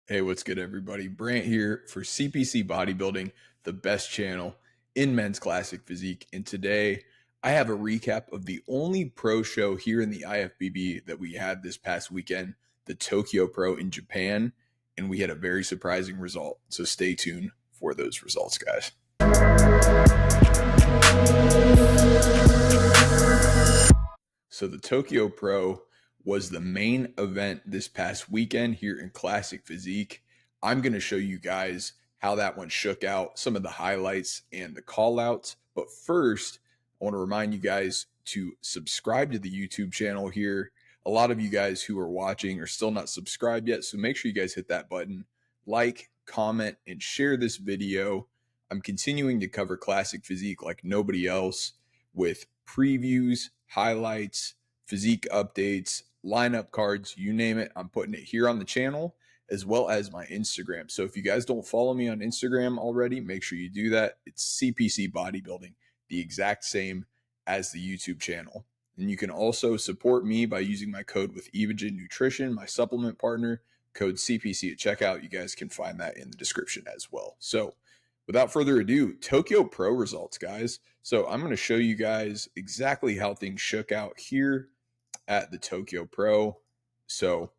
Hey, what's good, everybody? Brant here for CPC Bodybuilding, the best channel in men's classic physique. And today I have a recap of the only pro show here in the IFBB that we had this past weekend, the Tokyo Pro in Japan. And we had a very surprising result. So stay tuned for those results, guys. So the Tokyo Pro was the main event this past weekend here in Classic Physique. I'm going to show you guys how that one shook out, some of the highlights and the call outs. But first, I want to remind you guys to subscribe to the YouTube channel here. A lot of you guys who are watching are still not subscribed yet, so make sure you guys hit that button, like, comment, and share this video. I'm continuing to cover Classic Physique like nobody else with previews, highlights, physique updates, lineup cards, you name it. I'm putting it here on the channel as well as my Instagram. So if you guys don't follow me on Instagram already, make sure you do that. It's CPC Bodybuilding, the exact same as the YouTube channel. And you can also support me by using my code with Evogen Nutrition, my supplement partner, code CPC at checkout. You guys can find that in the description as well. So without further ado, Tokyo Pro results, guys. So I'm going to show you guys exactly how things shook out here at the Tokyo Pro. So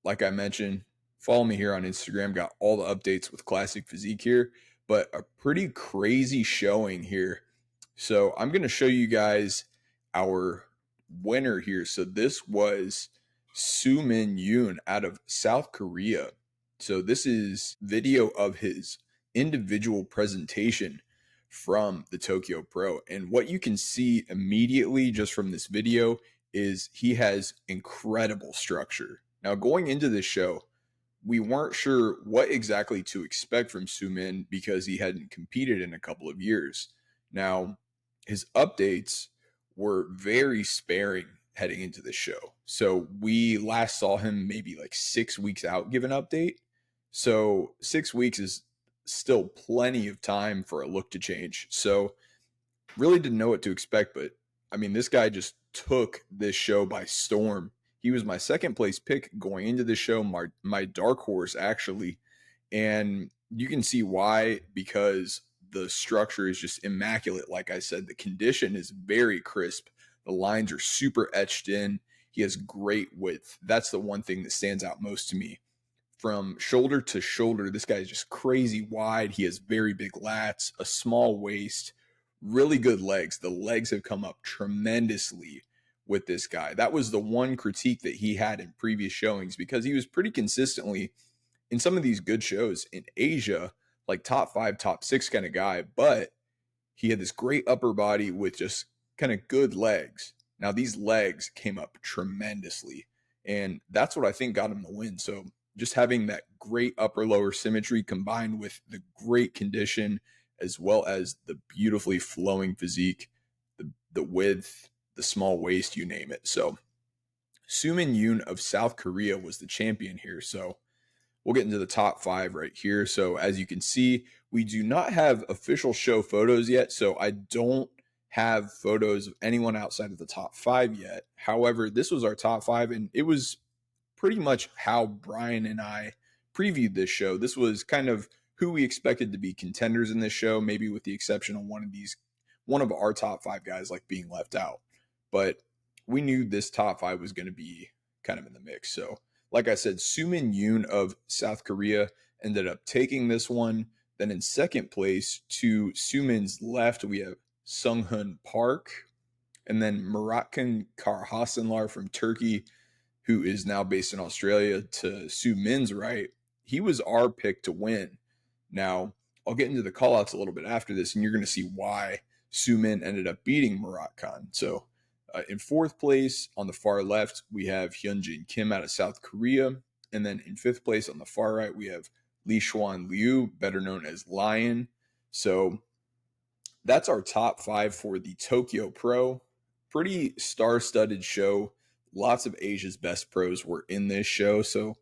like I mentioned, follow me here on Instagram. Got all the updates with Classic Physique here, but a pretty crazy showing here. So I'm going to show you guys our winner here. So this was Soo-Min Yoon out of South Korea. So this is video of his individual presentation from the Tokyo Pro. And what you can see immediately just from this video is he has incredible structure. Now, going into this show, we weren't sure what exactly to expect from Soo-Min because he hadn't competed in a couple of years. Now, his updates were very sparing heading into the show. So we last saw him maybe like 6 weeks out give an update. So 6 weeks is still plenty of time for a look to change. So really didn't know what to expect, but I mean, this guy just took this show by storm. He was my second place pick going into the show, my dark horse actually. And you can see why, because the structure is just immaculate. Like I said, the condition is very crisp. The lines are super etched in. He has great width. That's the one thing that stands out most to me. From shoulder to shoulder, this guy is just crazy wide. He has very big lats, a small waist, really good legs. The legs have come up tremendously with this guy. That was the one critique that he had in previous showings, because he was pretty consistently in some of these good shows in Asia, like top 5, top 6 kind of guy, but he had this great upper body with just kind of good legs. Now these legs came up tremendously, and that's what I think got him the win. So just having that great upper lower symmetry combined with the great condition as well as the beautifully flowing physique, the width, the small waist, you name it. So Soo-Min Yoon of South Korea was the champion here. So we'll get into the top 5 right here. So as you can see, we do not have official show photos yet. So I don't have photos of anyone outside of the top 5 yet. However, this was our top 5, and it was pretty much how Brian and I previewed this show. This was kind of who we expected to be contenders in this show, maybe with the exception of one of our top 5 guys like being left out. But we knew this top 5 was going to be kind of in the mix. So like I said, Soo-Min Yoon of South Korea ended up taking this one. Then in second place, to Soo-Min's left, we have Sung-Hoon Park. And then Muratcan Karhasanlar from Turkey, who is now based in Australia, to Soo-Min's right. He was our pick to win. Now, I'll get into the callouts a little bit after this, and you're going to see why Soo-Min ended up beating Muratcan. So in fourth place on the far left, we have Hyunjin Kim out of South Korea. And then in fifth place on the far right, we have Lee Xuan Liu, better known as Lion. So that's our top 5 for the Tokyo Pro. Pretty star-studded show. Lots of Asia's best pros were in this show. So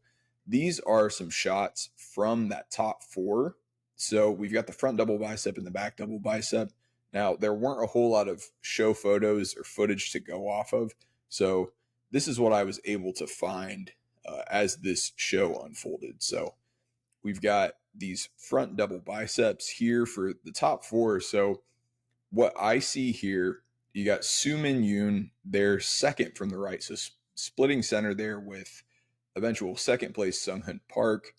these are some shots from that top 4. So we've got the front double bicep and the back double bicep. Now, there weren't a whole lot of show photos or footage to go off of. So this is what I was able to find as this show unfolded. So we've got these front double biceps here for the top four. So what I see here, you got Su Min Yoon, they're second from the right. So splitting center there with eventual second place Sung Hun Park.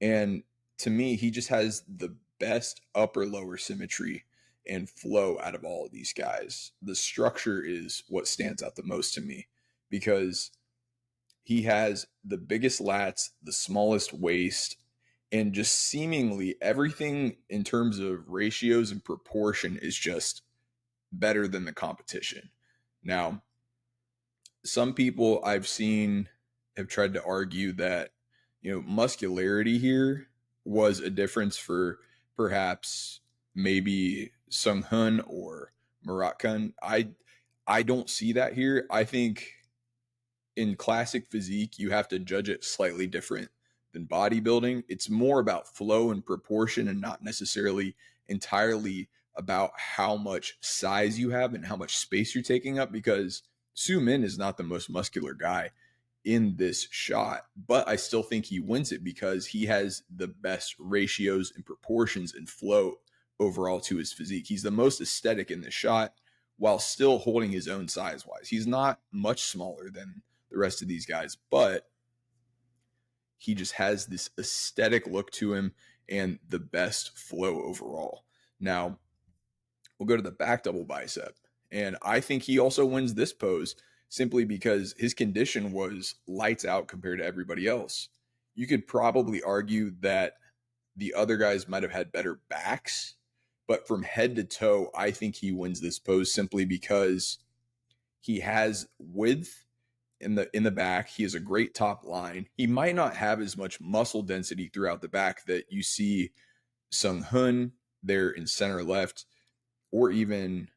And to me, he just has the best upper lower symmetry and flow out of all of these guys. The structure is what stands out the most to me because he has the biggest lats, the smallest waist, and just seemingly everything in terms of ratios and proportion is just better than the competition. Now, some people I've seen have tried to argue that, muscularity here was a difference for perhaps maybe Sung Hun or Murat Khan. I don't see that here. I think in classic physique, you have to judge it slightly different than bodybuilding. It's more about flow and proportion and not necessarily entirely about how much size you have and how much space you're taking up, because Su Min is not the most muscular guy in this shot, but I still think he wins it because he has the best ratios and proportions and flow overall to his physique. He's the most aesthetic in this shot while still holding his own size wise. He's not much smaller than the rest of these guys, but he just has this aesthetic look to him and the best flow overall. Now, we'll go to the back double bicep. And I think he also wins this pose simply because his condition was lights out compared to everybody else. You could probably argue that the other guys might have had better backs, but from head to toe, I think he wins this pose simply because he has width in the back. He has a great top line. He might not have as much muscle density throughout the back that you see Sung Hun there in center left, or even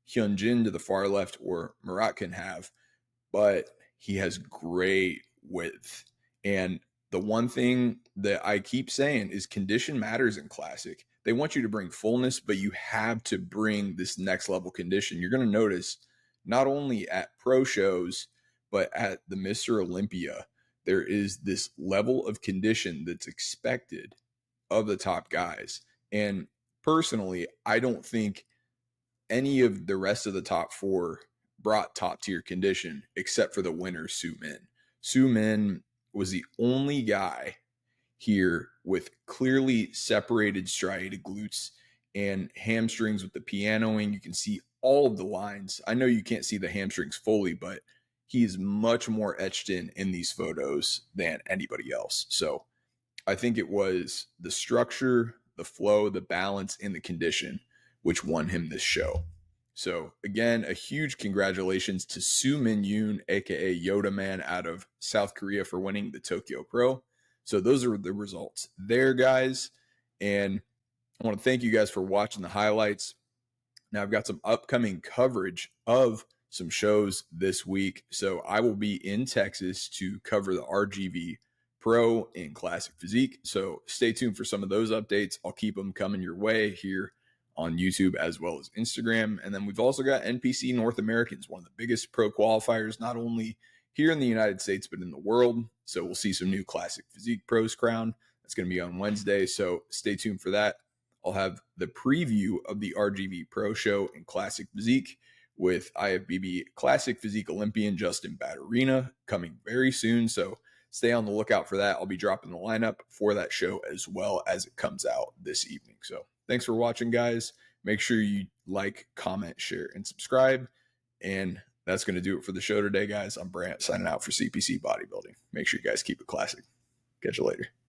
Hyun Jin to the far left, or Murat can have, but he has great width. And the one thing that I keep saying is condition matters in classic. They want you to bring fullness, but you have to bring this next level condition. You're going to notice not only at pro shows, but at the Mr. Olympia, there is this level of condition that's expected of the top guys. And personally, I don't think any of the rest of the top four brought top tier condition except for the winner, Su Min. Su Min was the only guy here with clearly separated striated glutes and hamstrings with the pianoing. You can see all of the lines. I know you can't see the hamstrings fully, but he is much more etched in these photos than anybody else. So I think it was the structure, the flow, the balance, and the condition which won him this show. So again, a huge congratulations to Su Min Yoon, aka Yoda Man, out of South Korea for winning the Tokyo Pro. So those are the results there, guys. And I want to thank you guys for watching the highlights. Now I've got some upcoming coverage of some shows this week. So I will be in Texas to cover the RGV Pro in Classic Physique. So stay tuned for some of those updates. I'll keep them coming your way here on YouTube as well as Instagram. And then we've also got NPC North Americans, one of the biggest pro qualifiers, not only here in the United States, but in the world. So we'll see some new Classic Physique pros crown. That's going to be on Wednesday. So stay tuned for that. I'll have the preview of the RGV Pro Show in Classic Physique with IFBB Classic Physique Olympian Justin Batterina coming very soon. So stay on the lookout for that. I'll be dropping the lineup for that show as well as it comes out this evening. So thanks for watching, guys. Make sure you like, comment, share, and subscribe. And that's going to do it for the show today, guys. I'm Brant signing out for CPC Bodybuilding. Make sure you guys keep it classic. Catch you later.